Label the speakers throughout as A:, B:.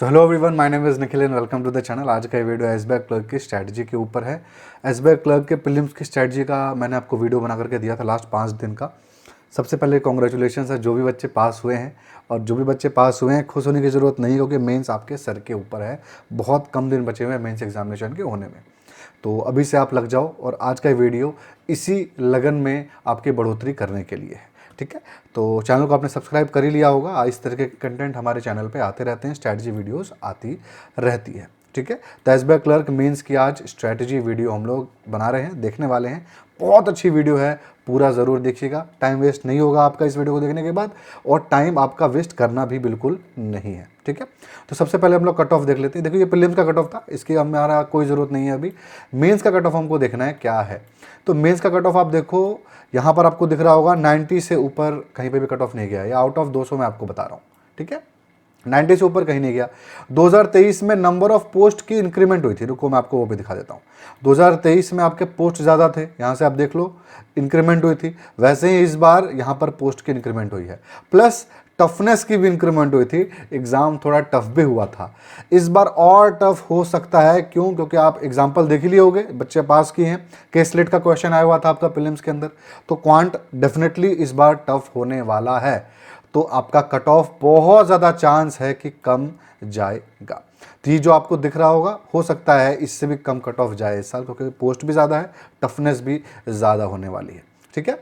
A: तो hello everyone, my name is Nikhil and welcome to the channel. आज का ये वीडियो एसबीआई क्लर्क की स्ट्रैटेजी के ऊपर है। एसबीआई क्लर्क के प्रीलिम्स की स्ट्रैटेजी का मैंने आपको वीडियो बना करके दिया था लास्ट 5 दिन का। सबसे पहले कॉन्ग्रेचुलेशन है जो भी बच्चे पास हुए हैं, और जो भी बच्चे पास हुए हैं खुश होने की ज़रूरत नहीं, क्योंकि मेंस आपके सर के ऊपर है। बहुत कम दिन बचे हुए हैं मेंस एग्जामिनेशन के होने में, तो अभी से आप लग जाओ। और आज का वीडियो इसी लगन में आपकी बढ़ोतरी करने के लिए है, ठीक है। तो चैनल को आपने सब्सक्राइब कर ही लिया होगा। इस तरह के कंटेंट हमारे चैनल पे आते रहते हैं, स्ट्रैटेजी वीडियोस आती रहती है, ठीक है। तो एसबीआई क्लर्क मेंस की आज स्ट्रैटेजी वीडियो हम लोग बना रहे हैं, देखने वाले हैं। बहुत अच्छी वीडियो है, पूरा ज़रूर देखिएगा। टाइम वेस्ट नहीं होगा आपका इस वीडियो को देखने के बाद, और टाइम आपका वेस्ट करना भी बिल्कुल नहीं है, ठीक है। तो सबसे पहले हम लोग कट ऑफ देख लेते हैं। देखो, ये प्रीलिम्स का कट ऑफ था, इसकी हमारा कोई ज़रूरत नहीं है अभी। मेंस का कट ऑफ हमको देखना है क्या है। तो मेंस का कट ऑफ आप देखो, यहाँ पर आपको दिख रहा होगा 90 से ऊपर कहीं पे भी कट ऑफ नहीं गया, या आउट ऑफ 200 में आपको बता रहा हूँ, ठीक है। 90 से ऊपर कहीं नहीं गया। 2023 में नंबर ऑफ पोस्ट की इंक्रीमेंट हुई थी, रुको मैं आपको वो भी दिखा देता हूँ। 2023 में आपके पोस्ट ज़्यादा थे, यहाँ से आप देख लो, इंक्रीमेंट हुई थी। वैसे ही इस बार यहाँ पर पोस्ट की इंक्रीमेंट हुई है, प्लस टफनेस की भी इंक्रीमेंट हुई थी। एग्ज़ाम थोड़ा टफ भी हुआ था, इस बार और टफ हो सकता है। क्यों? क्योंकि आप एग्जाम्पल देख ही लिए होगे, बच्चे पास किए हैं। केस स्लेट का क्वेश्चन आया हुआ था आपका प्रीलिम्स के अंदर, तो क्वांट डेफिनेटली इस बार टफ होने वाला है। तो आपका कट ऑफ बहुत ज़्यादा चांस है कि कम जाएगा। तो ये जो आपको दिख रहा होगा, हो सकता है इससे भी कम कट ऑफ जाए इस साल, क्योंकि पोस्ट भी ज़्यादा है, टफनेस भी ज़्यादा होने वाली है, ठीक है।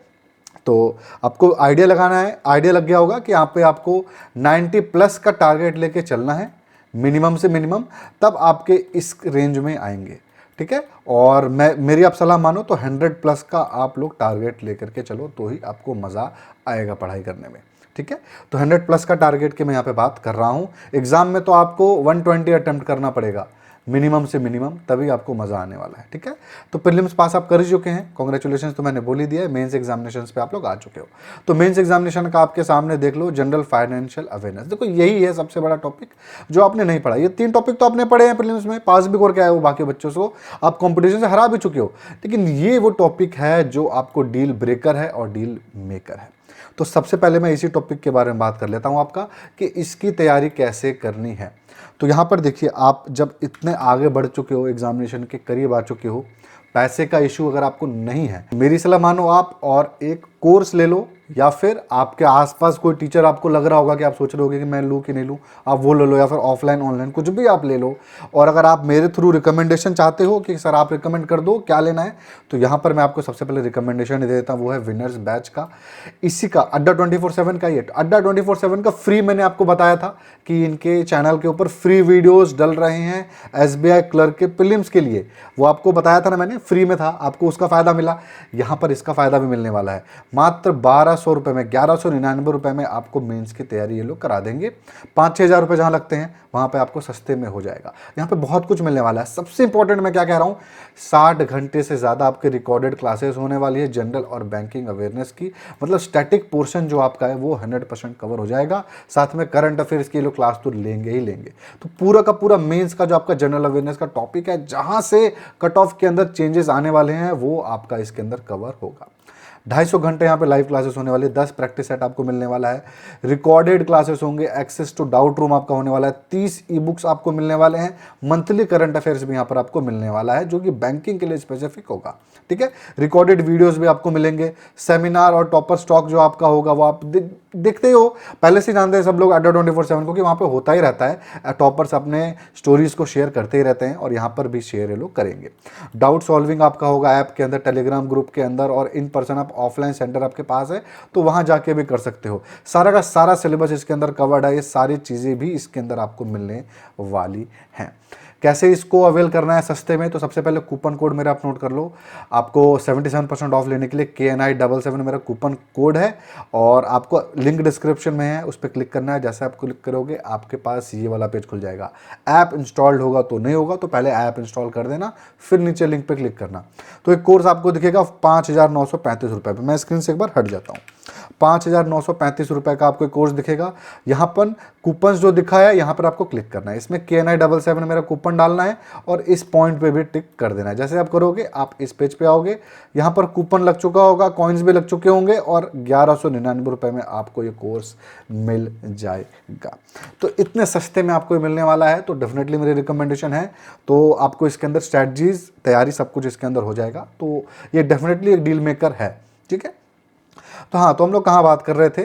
A: तो आपको आइडिया लगाना है, आइडिया लग गया होगा कि यहाँ पे आपको 90 प्लस का टारगेट लेके चलना है, मिनिमम से मिनिमम, तब आपके इस रेंज में आएंगे, ठीक है। और मेरी आप सलाह मानो तो 100 प्लस का आप लोग टारगेट लेकर के चलो, तो ही आपको मज़ा आएगा पढ़ाई करने में, ठीक है। तो 100 प्लस का टारगेट की मैं यहाँ पे बात कर रहा हूँ। एग्जाम में तो आपको 120 अटेम्प्ट करना पड़ेगा मिनिमम से मिनिमम, तभी आपको मज़ा आने वाला है, ठीक है। तो प्रीलिम्स पास आप कर ही चुके हैं, कॉन्ग्रेचुलेशन तो मैंने बोल ही दिया है। मेंस एग्जामिनेशंस पे आप लोग आ चुके हो। तो मेंस एग्जामिनेशन का आपके सामने देख लो, जनरल फाइनेंशियल अवेयरनेस। देखो, यही है सबसे बड़ा टॉपिक जो आपने नहीं पढ़ा। ये 3 टॉपिक तो आपने पढ़े हैं प्रीलिम्स में, पास भी करके आए हो, बाकी बच्चों को आप कॉम्पिटिशन से हरा भी चुके हो, लेकिन ये वो टॉपिक है जो आपको डील ब्रेकर है और डील मेकर है। तो सबसे पहले मैं इसी टॉपिक के बारे में बात कर लेता हूँ आपका, कि इसकी तैयारी कैसे करनी है। तो यहाँ पर देखिए, आप जब इतने आगे बढ़ चुके हो, एग्जामिनेशन के करीब आ चुके हो, पैसे का इशू अगर आपको नहीं है, मेरी सलाह मानो आप और एक कोर्स ले लो, या फिर आपके आसपास कोई टीचर आपको लग रहा होगा कि आप सोच रहे होगे कि मैं लूँ कि नहीं लूँ, आप वो ले लो, या फिर ऑफलाइन ऑनलाइन कुछ भी आप ले लो। और अगर आप मेरे थ्रू रिकमेंडेशन चाहते हो कि सर आप रिकमेंड कर दो क्या लेना है, तो यहाँ पर मैं आपको सबसे पहले रिकमेंडेशन दे देता हूँ, वो है विनर्स बैच का। इसी का अड्डा 24/7 का, ये अड्डा 24/7 का फ्री मैंने आपको बताया था कि इनके चैनल के ऊपर फ्री वीडियोस डल रहे हैं एसबीआई क्लर्क के प्रीलिम्स के लिए। वो आपको बताया था ना मैंने, फ्री में था, आपको उसका फ़ायदा मिला। यहाँ पर इसका फ़ायदा भी मिलने वाला है। मात्र 1200 रुपये में, 1199 रुपये में आपको मेंस की तैयारी ये लोग करा देंगे। 5-6 हज़ार रुपये जहाँ लगते हैं, वहाँ पे आपको सस्ते में हो जाएगा। यहाँ पे बहुत कुछ मिलने वाला है। सबसे इंपॉर्टेंट मैं क्या कह रहा हूँ, 60 घंटे से ज़्यादा आपके रिकॉर्डेड क्लासेस होने वाली है जनरल और बैंकिंग अवेयरनेस की। मतलब स्टैटिक पोर्शन जो आपका है वो 100% कवर हो जाएगा। साथ में करंट अफेयर्स की लोग क्लास तो लेंगे ही लेंगे। तो पूरा का पूरा मेंस का जो आपका जनरल अवेयरनेस का टॉपिक है, जहाँ से कट ऑफ के अंदर चेंजेस आने वाले हैं, वो आपका इसके अंदर कवर होगा। 250 घंटे यहाँ पे लाइव क्लासेस होने वाली है। 10 प्रैक्टिस सेट आपको मिलने वाला है। रिकॉर्डेड क्लासेस होंगे। एक्सेस टू डाउट रूम आपका होने वाला है। 30 ई बुक्स आपको मिलने वाले हैं। मंथली करंट अफेयर्स भी यहाँ पर आपको मिलने वाला है, जो कि बैंकिंग के लिए स्पेसिफिक होगा, ठीक है। रिकॉर्डेड वीडियोस भी आपको मिलेंगे। सेमिनार और टॉपर स्टॉक जो आपका होगा, वो आप देखते ही हो, पहले से जानते हैं सब लोग अड्डा 24/7 को, कि वहाँ पे होता ही रहता है। टॉपर्स अपने स्टोरीज को शेयर करते ही रहते हैं, और यहाँ पर भी शेयर ये लोग करेंगे। डाउट सॉल्विंग आपका होगा ऐप के अंदर, टेलीग्राम ग्रुप के अंदर, और इन पर्सन आप ऑफलाइन सेंटर आपके पास है तो वहाँ जाके भी कर सकते हो। सारा का सारा सिलेबस इसके अंदर कवर्ड है। ये सारी चीज़ें भी इसके अंदर आपको मिलने वाली हैं। कैसे इसको अवेल करना है सस्ते में, तो सबसे पहले कूपन कोड मेरा आप नोट कर लो। आपको 77% ऑफ लेने के लिए KNI77 मेरा कूपन कोड है, और आपको लिंक डिस्क्रिप्शन में है, उस पर क्लिक करना है। जैसे आप क्लिक करोगे आपके पास ये वाला पेज खुल जाएगा। ऐप इंस्टॉल्ड होगा तो नहीं होगा, तो पहले ऐप इंस्टॉल कर देना, फिर नीचे लिंक पे क्लिक करना। तो एक कोर्स आपको दिखेगा 5,935 रुपये पर। मैं स्क्रीन से एक बार हट जाता हूँ। ₹5,935 का आपको कोर्स दिखेगा। यहाँ पर कूपन्स जो दिखा है यहाँ पर आपको क्लिक करना है, इसमें KNI77 मेरा कूपन डालना है और इस पॉइंट पे भी टिक कर देना है। जैसे आप करोगे आप इस पेज पे आओगे, यहाँ पर कूपन लग चुका होगा, कॉइन्स भी लग चुके होंगे और ₹1199 में आपको ये कोर्स मिल जाएगा। तो इतने सस्ते में आपको मिलने वाला है, तो डेफिनेटली मेरी रिकमेंडेशन है। तो आपको इसके अंदर स्ट्रैटेजीज, तैयारी सब कुछ इसके अंदर हो जाएगा। तो ये डेफिनेटली एक डील मेकर है, ठीक है। तो हाँ, तो हम लोग कहाँ बात कर रहे थे,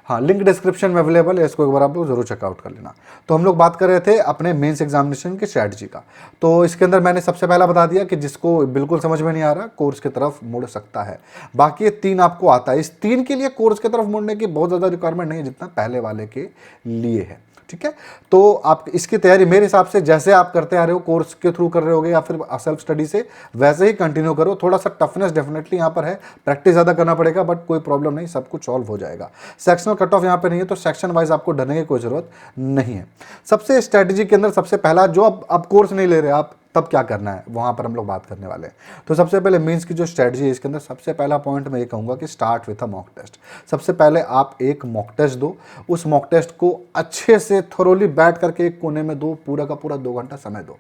A: हाँ, लिंक डिस्क्रिप्शन में अवेलेबल है, इसको एक बार आप लोग जरूर चेकआउट कर लेना। तो हम लोग बात कर रहे थे अपने मेंस एग्जामिनेशन की स्ट्रैटेजी का। तो इसके अंदर मैंने सबसे पहला बता दिया कि जिसको बिल्कुल समझ में नहीं आ रहा कोर्स की तरफ मुड़ सकता है, बाकी ये 3 आपको आता है। इस 3 के लिए कोर्स की तरफ मुड़ने की बहुत ज़्यादा रिक्वायरमेंट नहीं है जितना पहले वाले के लिए है, ठीक है। तो आप इसकी तैयारी मेरे हिसाब से जैसे आप करते आ रहे हो, कोर्स के थ्रू कर रहे होगे या फिर सेल्फ स्टडी से, वैसे ही कंटिन्यू करो। थोड़ा सा टफनेस डेफिनेटली यहाँ पर है, प्रैक्टिस ज़्यादा करना पड़ेगा, बट कोई प्रॉब्लम नहीं, सब कुछ सॉल्व हो जाएगा। सेक्शनल कट ऑफ यहाँ पे नहीं है, तो सेक्शन वाइज आपको डरने की कोई ज़रूरत नहीं है। सबसे स्ट्रैटेजी के अंदर सबसे पहला, जो आप कोर्स नहीं ले रहे आप, तब क्या करना है वहाँ पर हम लोग बात करने वाले हैं। तो सबसे पहले मेंस की जो स्ट्रैटेजी है इसके अंदर सबसे पहला पॉइंट मैं ये कहूँगा कि start with a mock test. सबसे पहले आप एक मॉक टेस्ट दो, उस मॉक टेस्ट को अच्छे से थोरोली बैठ करके एक कोने में दो, पूरा का पूरा 2 घंटा समय दो।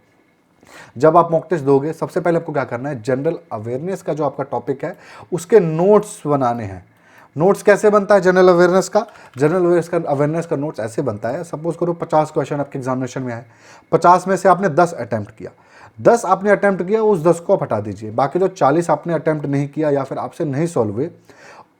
A: जब आप मॉक टेस्ट दोगे सबसे पहले आपको क्या करना है, जनरल अवेयरनेस का जो आपका टॉपिक है उसके नोट्स बनाने हैं। नोट्स कैसे बनता है जनरल अवेयरनेस का? जनरल अवेयरनेस का नोट्स ऐसे बनता है, सपोज करो 50 क्वेश्चन आपके एग्जामिनेशन में आए, 50 में से आपने 10 अटैम्प्ट किया, 10 आपने अटैम्प्ट किया, उस 10 को आप हटा दीजिए। बाकी जो 40 आपने अटैम्प्ट नहीं किया या फिर आपसे नहीं सॉल्व हुए,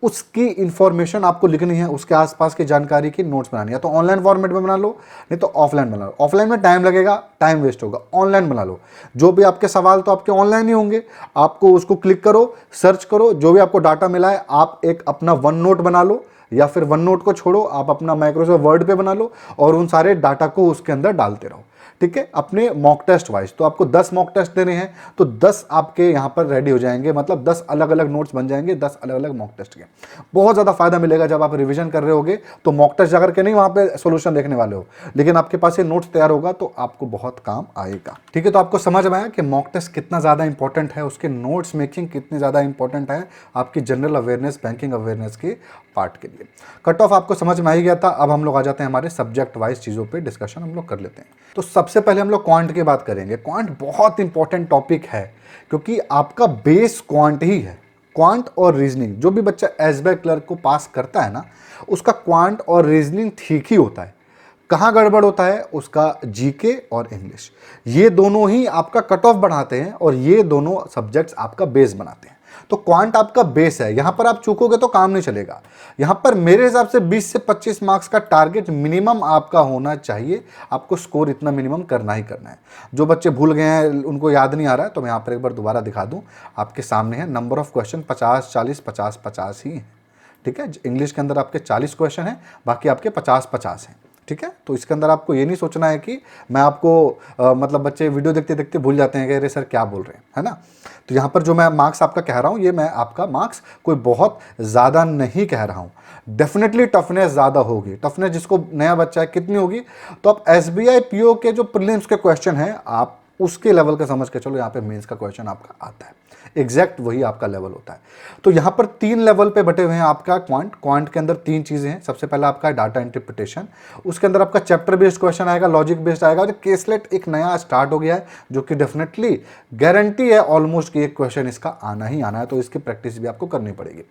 A: उसकी इंफॉर्मेशन आपको लिखनी है, उसके आसपास की जानकारी की नोट्स बनानी है। तो ऑनलाइन फॉर्मेट में बना लो, नहीं तो ऑफलाइन बना लो। ऑफलाइन में टाइम लगेगा, टाइम वेस्ट होगा, ऑनलाइन बना लो। जो भी आपके सवाल तो आपके ऑनलाइन ही होंगे, आपको उसको क्लिक करो, सर्च करो, जो भी आपको डाटा मिला है आप एक अपना वन नोट बना लो, या फिर वन नोट को छोड़ो आप अपना माइक्रोसॉफ्ट वर्ड पे बना लो और उन सारे डाटा को उसके अंदर डालते रहो, ठीक है, अपने मॉक टेस्ट वाइज। तो आपको 10 मॉक टेस्ट देने हैं, तो 10 आपके यहाँ पर रेडी हो जाएंगे, मतलब 10 अलग अलग नोट्स बन जाएंगे 10 अलग अलग मॉक टेस्ट के। बहुत ज़्यादा फायदा मिलेगा जब आप रिवीजन कर रहे होगे, तो मॉक टेस्ट जाकर के नहीं वहाँ पे सोल्यूशन देखने वाले हो, लेकिन आपके पास ये नोट्स तैयार होगा तो आपको बहुत काम आएगा, ठीक है। तो आपको समझ में आया कि मॉक टेस्ट कितना ज़्यादा इंपॉर्टेंट है, उसके नोट्स मेकिंग कितनी ज़्यादा इंपॉर्टेंट है आपकी जनरल अवेयरनेस, बैंकिंग अवेयरनेस के पार्ट के लिए। कट ऑफ आपको समझ में आ ही गया था। अब हम लोग आ जाते हैं हमारे सब्जेक्ट वाइज चीज़ों पे डिस्कशन हम लोग कर लेते हैं। तो सबसे पहले हम लोग क्वांट की बात करेंगे। क्वांट बहुत इंपॉर्टेंट टॉपिक है क्योंकि आपका बेस क्वांट ही है। क्वांट और रीजनिंग, जो भी बच्चा एसबीआई क्लर्क को पास करता है ना, उसका क्वांट और रीजनिंग ठीक ही होता है। कहाँ गड़बड़ होता है उसका, जीके और इंग्लिश, ये दोनों ही आपका कट ऑफ बढ़ाते हैं और ये दोनों सब्जेक्ट्स आपका बेस बनाते हैं। तो क्वांट आपका बेस है, यहां पर आप चूकोगे तो काम नहीं चलेगा। यहां पर मेरे हिसाब से 20 से 25 मार्क्स का टारगेट मिनिमम आपका होना चाहिए। आपको स्कोर इतना मिनिमम करना ही करना है। जो बच्चे भूल गए हैं, उनको याद नहीं आ रहा है, तो मैं यहां पर एक बार दोबारा दिखा दूं, आपके सामने है नंबर ऑफ क्वेश्चन 50, 40, 50, 50 ही है, ठीक है। इंग्लिश के अंदर आपके 40 क्वेश्चन हैं, बाकी आपके 50, 50 हैं, ठीक है। तो इसके अंदर आपको ये नहीं सोचना है कि मैं आपको मतलब बच्चे वीडियो देखते देखते भूल जाते हैं कि अरे सर क्या बोल रहे हैं, है ना। तो यहाँ पर जो मैं मार्क्स आपका कह रहा हूँ, ये मैं आपका मार्क्स कोई बहुत ज़्यादा नहीं कह रहा हूँ। डेफिनेटली टफनेस ज़्यादा होगी। टफनेस जिसको नया बच्चा है कितनी होगी, तो आप एसबीआई पीओ के जो प्रीलिम्स के क्वेश्चन हैं आप उसके लेवल का समझ के चलो, यहाँ पे मेंस का क्वेश्चन आपका आता है, एग्जैक्ट वही आपका लेवल होता है। तो यहाँ पर 3 लेवल पे बटे हुए हैं आपका क्वांट। क्वांट के अंदर 3 चीज़ें हैं। सबसे पहला आपका डाटा इंटरप्रिटेशन, उसके अंदर आपका चैप्टर बेस्ड क्वेश्चन आएगा, लॉजिक बेस्ड आएगा, और केसलेट एक नया स्टार्ट हो गया है जो कि डेफिनेटली गारंटी है ऑलमोस्ट कि एक क्वेश्चन इसका आना ही आना है, तो इसकी प्रैक्टिस भी आपको करनी पड़ेगी।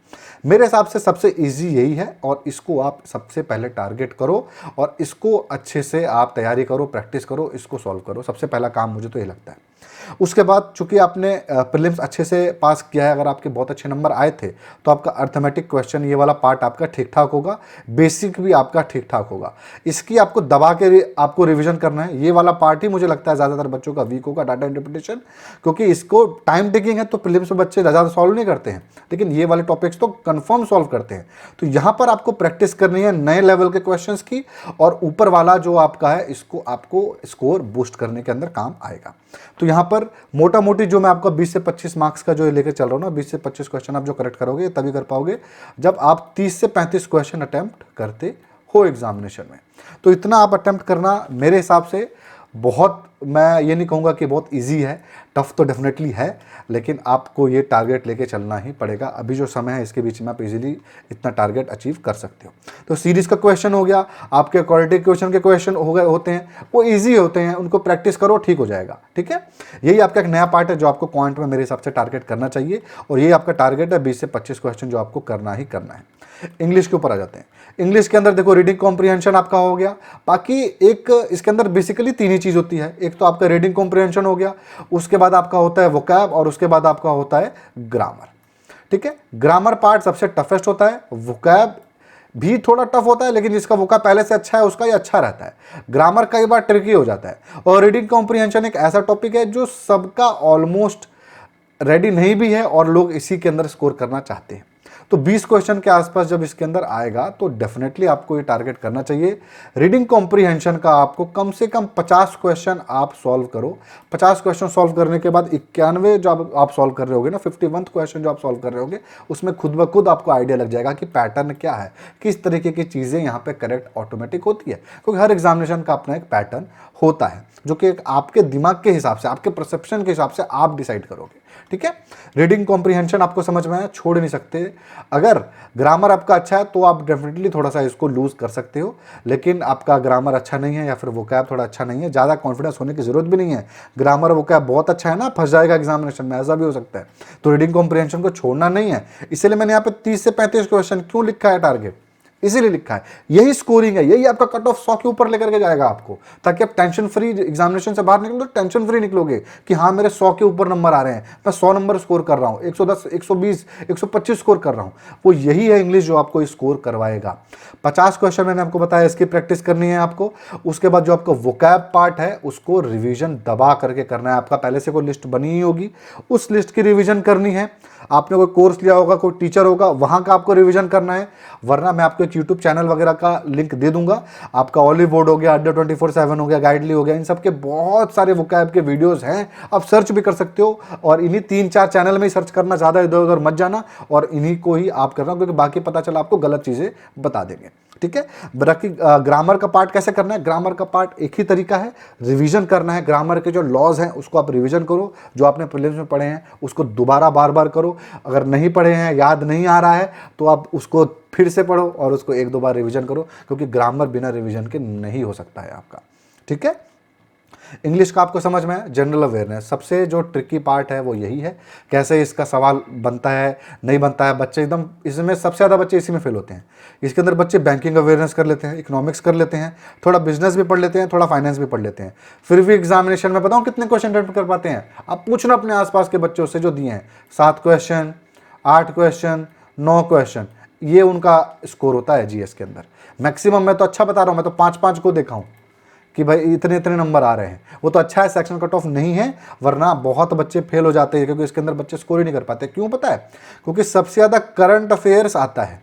A: मेरे हिसाब से सबसे ईजी यही है और इसको आप सबसे पहले टारगेट करो और इसको अच्छे से आप तैयारी करो, प्रैक्टिस करो, इसको सॉल्व करो। सबसे पहला काम मुझे तो ये लगता है। उसके बाद चूंकि आपने प्रीलिम्स अच्छे से पास किया है, अगर आपके बहुत अच्छे नंबर आए थे तो आपका अर्थमेटिक क्वेश्चन ये वाला पार्ट आपका ठीक ठाक होगा, बेसिक भी आपका ठीक ठाक होगा। इसकी आपको दबा के आपको रिवीजन करना है। ये वाला पार्ट ही मुझे लगता है ज़्यादातर बच्चों का वीक होगा, डाटा इंटरप्रिटेशन, क्योंकि इसको टाइम टेकिंग है तो प्रीलिम्स में बच्चे ज़्यादा सॉल्व नहीं करते हैं, लेकिन ये वाले टॉपिक्स तो कन्फर्म सॉल्व करते हैं। तो यहाँ पर आपको प्रैक्टिस करनी है नए लेवल के क्वेश्चंस की, और ऊपर वाला जो आपका है इसको आपको स्कोर बूस्ट करने के अंदर काम आएगा। तो यहाँ पर मोटा मोटी जो मैं आपको 20 से 25 मार्क्स का जो लेकर चल रहा हूँ ना, 20 से 25 क्वेश्चन आप जो करेक्ट करोगे तभी कर पाओगे जब आप 30 से 35 क्वेश्चन अटेम्प्ट करते हो एग्जामिनेशन में। तो इतना आप अटेम्प्ट करना मेरे हिसाब से बहुत मैं ये नहीं कहूँगा कि बहुत इजी है, टफ तो डेफिनेटली है, लेकिन आपको ये टारगेट लेके चलना ही पड़ेगा। अभी जो समय है इसके बीच में आप इजीली इतना टारगेट अचीव कर सकते हो। तो सीरीज़ का क्वेश्चन हो गया, आपके क्वालिटी क्वेश्चन के क्वेश्चन हो गए होते हैं, वो ईजी होते हैं, उनको प्रैक्टिस करो, ठीक हो जाएगा। ठीक है, यही आपका एक नया पार्ट है जो आपको क्वांट में मेरे हिसाब से टारगेट करना चाहिए, और यही आपका टारगेट है 20 से 25 क्वेश्चन जो आपको करना ही करना है। इंग्लिश के ऊपर आ जाते हैं। इंग्लिश के अंदर देखो, रीडिंग कॉम्प्रिहेंशन आपका हो गया। बाकी एक इसके अंदर बेसिकली तीन ही चीज़ होती है, एक तो आपका रीडिंग कॉम्प्रिहेंशन हो गया, उसके बाद आपका होता है वोकैब, और उसके बाद आपका होता है ग्रामर। ठीक है, ग्रामर पार्ट सबसे टफेस्ट होता है, वोकैब भी थोड़ा टफ होता है, लेकिन जिसका वोकैब पहले से अच्छा है उसका ही अच्छा रहता है। ग्रामर कई बार ट्रिकी हो जाता है, और रीडिंग कॉम्प्रिहेंशन एक ऐसा टॉपिक है जो सबका ऑलमोस्ट रेडी नहीं भी है, और लोग इसी के अंदर स्कोर करना चाहते हैं। तो 20 क्वेश्चन के आसपास जब इसके अंदर आएगा तो डेफिनेटली आपको ये टारगेट करना चाहिए। रीडिंग कॉम्प्रिहेंशन का आपको कम से कम 50 क्वेश्चन आप सॉल्व करो। 50 क्वेश्चन सॉल्व करने के बाद 91 जो आप सॉल्व कर रहे होगे ना, 51 क्वेश्चन जो आप सॉल्व कर रहे होगे, उसमें खुद ब खुद आपको आइडिया लग जाएगा कि पैटर्न क्या है, किस तरीके की चीज़ें यहाँ पे करेक्ट ऑटोमेटिक होती है, क्योंकि हर एग्जामिनेशन का अपना एक पैटर्न होता है जो कि आपके दिमाग के हिसाब से, आपके परसेप्शन के हिसाब से आप डिसाइड करोगे। ठीक है, रीडिंग कॉम्प्रिहेंशन आपको समझ में आया, छोड़ नहीं सकते। अगर ग्रामर आपका अच्छा है तो आप डेफिनेटली थोड़ा सा इसको लूज कर सकते हो, लेकिन आपका ग्रामर अच्छा नहीं है या फिर वोकैब थोड़ा अच्छा नहीं है, ज़्यादा कॉन्फिडेंस होने की जरूरत भी नहीं है। ग्रामर वोकैब बहुत अच्छा है ना, फंस जाएगा एग्जामिनेशन में, ऐसा भी हो सकता है। तो रीडिंग कॉम्प्रिहेंशन को छोड़ना नहीं है, इसलिए मैंने यहाँ पे 30 से 35 क्वेश्चन क्यों लिखा है टारगेट, इसीलिए लिखा है। यही स्कोरिंग है, यही आपका कट ऑफ 100 के ऊपर लेकर के जाएगा आपको, ताकि आप टेंशन फ्री एग्जामिनेशन से बाहर निकलो, तो टेंशन फ्री निकलोगे कि हाँ मेरे 100 के ऊपर नंबर आ रहे हैं, मैं 100 नंबर स्कोर कर रहा हूँ, 110, 120, 125 स्कोर कर रहा हूँ। वो यही है इंग्लिश जो आपको स्कोर करवाएगा। 50 क्वेश्चन मैंने आपको बताया, इसकी प्रैक्टिस करनी है आपको। उसके बाद जो आपका वोकैब पार्ट है उसको रिविजन दबा करके करना है। आपका पहले से कोई लिस्ट बनी ही होगी, उस लिस्ट की रिविजन करनी है। आपने कोई कोर्स लिया होगा, कोई टीचर होगा, वहां का आपको रिवीजन करना है। वरना मैं आपको एक यूट्यूब चैनल वगैरह का लिंक दे दूंगा, आपका ऑलिव बोर्ड हो गया, अड्डा 24/7 हो गया, गाइडली हो गया, इन सब के बहुत सारे वोकैब के वीडियोस हैं, आप सर्च भी कर सकते हो। और इन्हीं 3-4 चैनल में ही सर्च करना, ज़्यादा इधर उधर मत जाना, और इन्हीं को ही आप करना, क्योंकि बाकी पता चला आपको गलत चीज़ें बता देंगे। ठीक है, बाकी ग्रामर का पार्ट कैसे करना है, ग्रामर का पार्ट एक ही तरीका है, रिवीजन करना है। ग्रामर के जो लॉज हैं उसको आप रिवीजन करो, जो आपने प्रीलिम्स में पढ़े हैं उसको दोबारा बार बार करो। अगर नहीं पढ़े हैं, याद नहीं आ रहा है, तो आप उसको फिर से पढ़ो और उसको 1-2 बार रिवीजन करो, क्योंकि ग्रामर बिना रिवीजन के नहीं हो सकता है आपका। ठीक है, इंग्लिश का आपको समझ में है। जनरल अवेयरनेस सबसे जो ट्रिकी पार्ट है वो यही है, कैसे इसका सवाल बनता है, नहीं बनता है। बच्चे एकदम इसमें सबसे ज़्यादा बच्चे इसी में फेल होते हैं। इसके अंदर बच्चे बैंकिंग अवेयरनेस कर लेते हैं, इकोनॉमिक्स कर लेते हैं, थोड़ा बिजनेस भी पढ़ लेते हैं, थोड़ा फाइनेंस भी पढ़ लेते हैं, फिर भी एग्जामिनेशन में बताऊँ कितने क्वेश्चन अटेम्प्ट कर पाते हैं। आप पूछना अपने आसपास के बच्चों से जो दिए हैं, 7 क्वेश्चन, 8 क्वेश्चन, 9 क्वेश्चन, ये उनका स्कोर होता है जीएस के अंदर। मैक्सिमम मैं तो अच्छा बता रहा हूँ, मैं तो 5-5 को देखा हूँ कि भाई इतने इतने नंबर आ रहे हैं। वो तो अच्छा है, सेक्शन कट ऑफ नहीं है, वरना बहुत बच्चे फेल हो जाते हैं, क्योंकि इसके अंदर बच्चे स्कोर ही नहीं कर पाते। क्यों पता है? क्योंकि सबसे ज़्यादा करंट अफेयर्स आता है।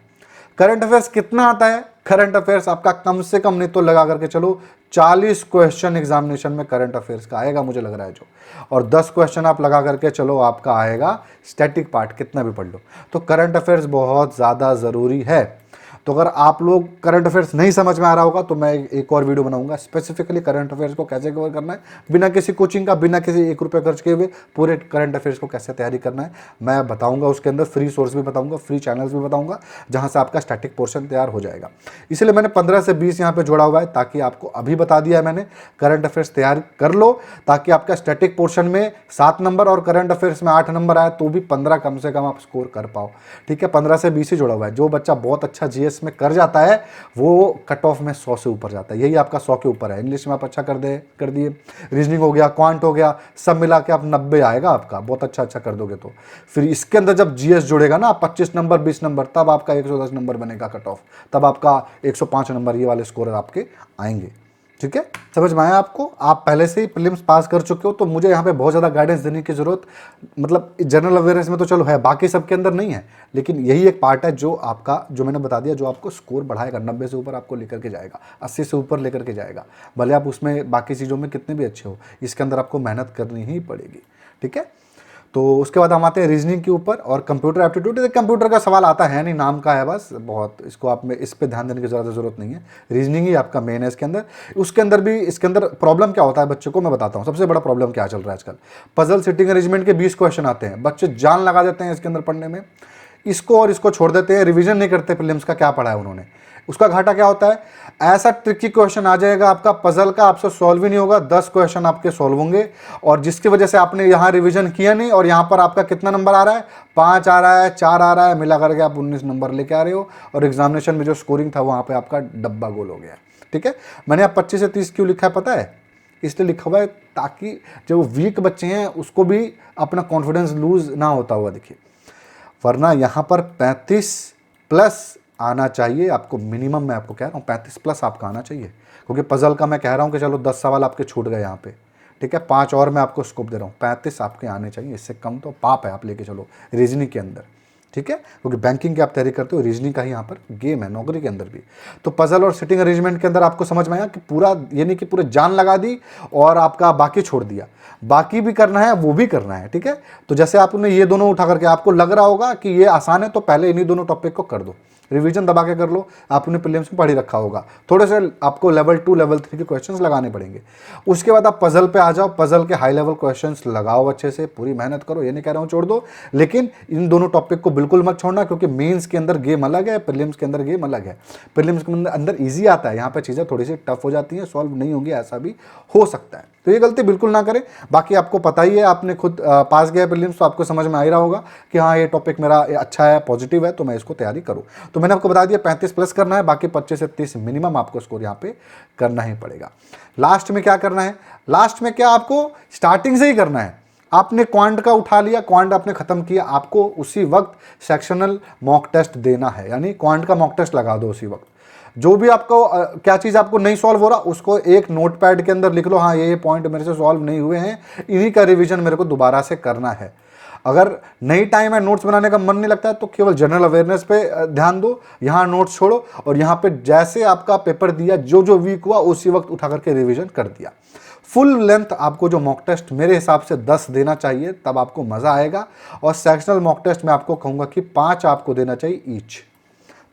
A: करंट अफेयर्स कितना आता है? करंट अफेयर्स आपका कम से कम नहीं तो लगा करके चलो 40 क्वेश्चन एग्जामिनेशन में करंट अफेयर्स का आएगा, मुझे लग रहा है जो, और 10 क्वेश्चन आप लगा करके चलो आपका आएगा स्टैटिक पार्ट, कितना भी पढ़ लो। तो करंट अफेयर्स बहुत ज़्यादा ज़रूरी है। तो अगर आप लोग करंट अफेयर्स नहीं समझ में आ रहा होगा तो मैं एक और वीडियो बनाऊंगा स्पेसिफिकली करंट अफेयर्स को कैसे कवर करना है, बिना किसी कोचिंग का, बिना किसी 1 रुपये खर्च किए हुए पूरे करंट अफेयर्स को कैसे तैयारी करना है मैं बताऊंगा। उसके अंदर फ्री सोर्स भी बताऊंगा, फ्री चैनल्स भी बताऊंगा, जहां से आपका स्टैटिक पोर्शन तैयार हो जाएगा। इसलिए मैंने 15 से 20 यहाँ पे जोड़ा हुआ है, ताकि आपको अभी बता दिया है मैंने, करंट अफेयर्स तैयार कर लो, ताकि आपका स्टैटिक पोर्शन में 7 नंबर और करंट अफेयर्स में 8 नंबर आए तो भी 15 कम से कम आप स्कोर कर पाओ। ठीक है, 15 से 20 ही जोड़ा हुआ है। जो बच्चा बहुत अच्छा जीएस में कर जाता है वो कट ऑफ में 100 से ऊपर जाता है। यही आपका 100 के ऊपर है। इंग्लिश में आप अच्छा कर दिए, रीजनिंग हो गया, क्वांट हो गया, सब मिला के आप 90 आएगा आपका, बहुत अच्छा कर दोगे तो। फिर इसके अंदर जब जीएस जुड़ेगा ना 25 नंबर 20 नंबर, तब आपका 110 नंबर बनेगा कट ऑफ, तब आपका 105 नंबर ये वाले स्कोर आपके आएंगे। ठीक है, समझ में आया आपको? आप पहले से ही प्रीलिम्स पास कर चुके हो, तो मुझे यहाँ पे बहुत ज़्यादा गाइडेंस देने की जरूरत, मतलब जनरल अवेयरनेस में तो चलो है, बाकी सबके अंदर नहीं है, लेकिन यही एक पार्ट है जो आपका, जो मैंने बता दिया, जो आपको स्कोर बढ़ाएगा, 90 से ऊपर आपको लेकर के जाएगा, 80 से ऊपर लेकर के जाएगा। भले आप उसमें बाकी चीज़ों में कितने भी अच्छे हो, इसके अंदर आपको मेहनत करनी ही पड़ेगी। ठीक है, तो उसके बाद हम आते हैं रीजनिंग के ऊपर और कंप्यूटर एप्टीट्यूड। कंप्यूटर का सवाल आता है नहीं, नाम का है बस, बहुत इसको आप में इस पे ध्यान देने की ज़्यादा ज़रूरत नहीं है। रीजनिंग ही आपका मेन है इसके अंदर। उसके अंदर भी, इसके अंदर प्रॉब्लम क्या होता है बच्चों को मैं बताता हूँ। सबसे बड़ा प्रॉब्लम क्या चल रहा है आजकल, पजल सिटिंग अरेंजमेंट के 20 क्वेश्चन आते हैं, बच्चे जान लगा देते हैं इसके अंदर पढ़ने में, इसको और इसको छोड़ देते हैं, रिवीजन नहीं करते प्रीलिम्स का क्या पढ़ा है उन्होंने। उसका घाटा क्या होता है, ऐसा ट्रिकी क्वेश्चन आ जाएगा आपका पजल का, आपसे सॉल्व ही नहीं होगा, 10 क्वेश्चन आपके सॉल्व होंगे और जिसकी वजह से आपने यहाँ रिवीजन किया नहीं और यहाँ पर आपका कितना नंबर आ रहा है, 5 आ रहा है, 4 आ रहा है, मिला करके आप 19 नंबर लेके आ रहे हो और एग्जामिनेशन में जो स्कोरिंग था वहाँ पर आपका डब्बा गोल हो गया। ठीक है, मैंने आप 25 से 30 क्यों लिखा है पता है, इसलिए लिखा हुआ है ताकि जो वीक बच्चे हैं उसको भी अपना कॉन्फिडेंस लूज ना होता हुआ दिखे, वरना यहाँ पर 35 प्लस आना चाहिए आपको मिनिमम। मैं आपको कह रहा हूँ 35 प्लस आपका आना चाहिए, क्योंकि पजल का मैं कह रहा हूँ कि चलो 10 सवाल आपके छूट गए यहाँ पे, ठीक है, 5 और मैं आपको स्कोप दे रहा हूँ, 35 आपके आने चाहिए, इससे कम तो पाप है। आप लेके चलो रीजनिंग के अंदर, ठीक है, क्योंकि बैंकिंग की आप तैयारी करते हो, रीजनिंग का ही यहाँ पर गेम है नौकरी के अंदर भी। तो पजल और सिटिंग अरेंजमेंट के अंदर आपको समझ में आया कि पूरा, ये नहीं कि पूरे जान लगा दी और आपका बाकी छोड़ दिया, बाकी भी करना है वो भी करना है। ठीक है, तो जैसे आपने ये दोनों उठा करके, आपको लग रहा होगा कि ये आसान है तो पहले इन्हीं दोनों टॉपिक को कर दो, रिवीजन दबा के कर लो, आपने प्रीलिम्स में पढ़ ही रखा होगा, थोड़े से आपको लेवल 2 लेवल 3 के क्वेश्चंस लगाने पड़ेंगे। उसके बाद आप पजल पे आ जाओ, पजल के हाई लेवल क्वेश्चंस लगाओ अच्छे से, पूरी मेहनत करो, ये नहीं कह रहा हूँ छोड़ दो, लेकिन इन दोनों टॉपिक को बिल्कुल मत छोड़ना, क्योंकि मेंस के अंदर गेम अलग है, प्रीलिम्स के अंदर गेम अलग है। प्रीलिम्स के अंदर ईजी आता है, यहाँ पर चीज़ें थोड़ी सी टफ हो जाती हैं, सॉल्व नहीं होंगी, ऐसा भी हो सकता है, तो ये गलती बिल्कुल ना करें। बाकी आपको पता ही है, आपने खुद पास गया प्रीलिम्स, तो आपको समझ में आ ही रहा होगा कि हाँ ये टॉपिक मेरा अच्छा है, पॉजिटिव है, तो मैं इसको तैयारी करूँ। तो मैंने आपको बता दिया 35 प्लस करना है, बाकी 25 से 30 मिनिमम आपको स्कोर यहाँ पे करना ही पड़ेगा। लास्ट में क्या करना है, लास्ट में क्या आपको स्टार्टिंग से ही करना है। आपने क्वांट का उठा लिया, क्वांट आपने खत्म किया, आपको उसी वक्त सेक्शनल मॉक टेस्ट देना है, यानी क्वांट का मॉक टेस्ट लगा दो उसी वक्त। जो भी आपको क्या चीज़ आपको नहीं सॉल्व हो रहा, उसको एक नोटपैड के अंदर लिख लो, हाँ ये पॉइंट मेरे से सॉल्व नहीं हुए हैं, इन्हीं का रिवीजन मेरे को दोबारा से करना है। अगर नहीं टाइम है, नोट्स बनाने का मन नहीं लगता है, तो केवल जनरल अवेयरनेस पे ध्यान दो, यहाँ नोट्स छोड़ो और यहाँ पे जैसे आपका पेपर दिया, जो जो वीक हुआ उसी वक्त उठा करके रिवीजन कर दिया। फुल लेंथ आपको जो मॉक टेस्ट मेरे हिसाब से 10 देना चाहिए, तब आपको मज़ा आएगा। और सेक्शनल मॉक टेस्ट में आपको कहूँगा कि 5 आपको देना चाहिए ईच,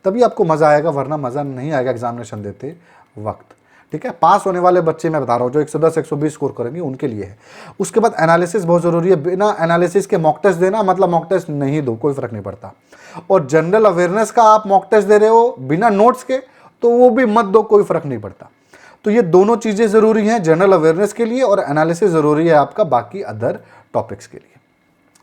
A: तभी आपको मज़ा आएगा, वरना मज़ा नहीं आएगा एग्जामिनेशन देते वक्त। ठीक है, पास होने वाले बच्चे मैं बता रहा हूँ, जो 110 120 स्कोर करेंगे उनके लिए है। उसके बाद एनालिसिस बहुत ज़रूरी है, बिना एनालिसिस के मॉक टेस्ट देना मतलब मॉक टेस्ट नहीं दो, कोई फ़र्क नहीं पड़ता। और जनरल अवेयरनेस का आप मॉक टेस्ट दे रहे हो बिना नोट्स के, तो वो भी मत दो, कोई फ़र्क नहीं पड़ता। तो ये दोनों चीज़ें ज़रूरी हैं जनरल अवेयरनेस के लिए, और एनालिसिस ज़रूरी है आपका बाकी अदर टॉपिक्स के लिए।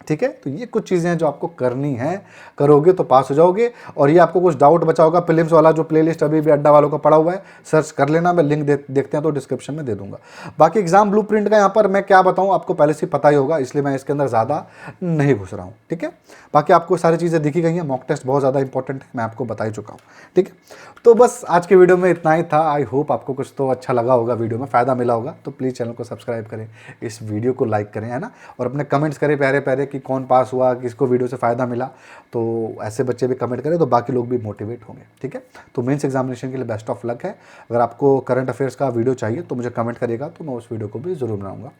A: ठीक है, तो ये कुछ चीज़ें हैं जो आपको करनी है, करोगे तो पास हो जाओगे। और ये आपको कुछ डाउट बचा होगा, प्रीलिम्स वाला जो प्लेलिस्ट अभी भी अड्डा वालों का पड़ा हुआ है, सर्च कर लेना, मैं लिंक देखते हैं तो डिस्क्रिप्शन में दे दूंगा। बाकी एग्जाम ब्लूप्रिंट का यहाँ पर मैं क्या बताऊँ, आपको पहले से पता ही होगा, इसलिए मैं इसके अंदर ज़्यादा नहीं घुस रहा हूँ। ठीक है, बाकी आपको सारी चीज़ें दिखी गई हैं, मॉक टेस्ट बहुत ज़्यादा इंपॉर्टेंट है, मैं आपको बता ही चुका हूँ। ठीक है, तो बस आज के वीडियो में इतना ही था। आई होप आपको कुछ तो अच्छा लगा होगा, वीडियो में फ़ायदा मिला होगा। तो प्लीज़ चैनल को सब्सक्राइब करें, इस वीडियो को लाइक करें, है ना, और अपने कमेंट्स करें प्यारे प्यारे कि कौन पास हुआ, किसको वीडियो से फ़ायदा मिला। तो ऐसे बच्चे भी कमेंट करें तो बाकी लोग भी मोटिवेट होंगे। ठीक है, तो मेंस एग्जामिनेशन के लिए बेस्ट ऑफ लक है। अगर आपको करंट अफेयर्स का वीडियो चाहिए तो मुझे कमेंट करिएगा, तो मैं उस वीडियो को भी ज़रूर बनाऊँगा।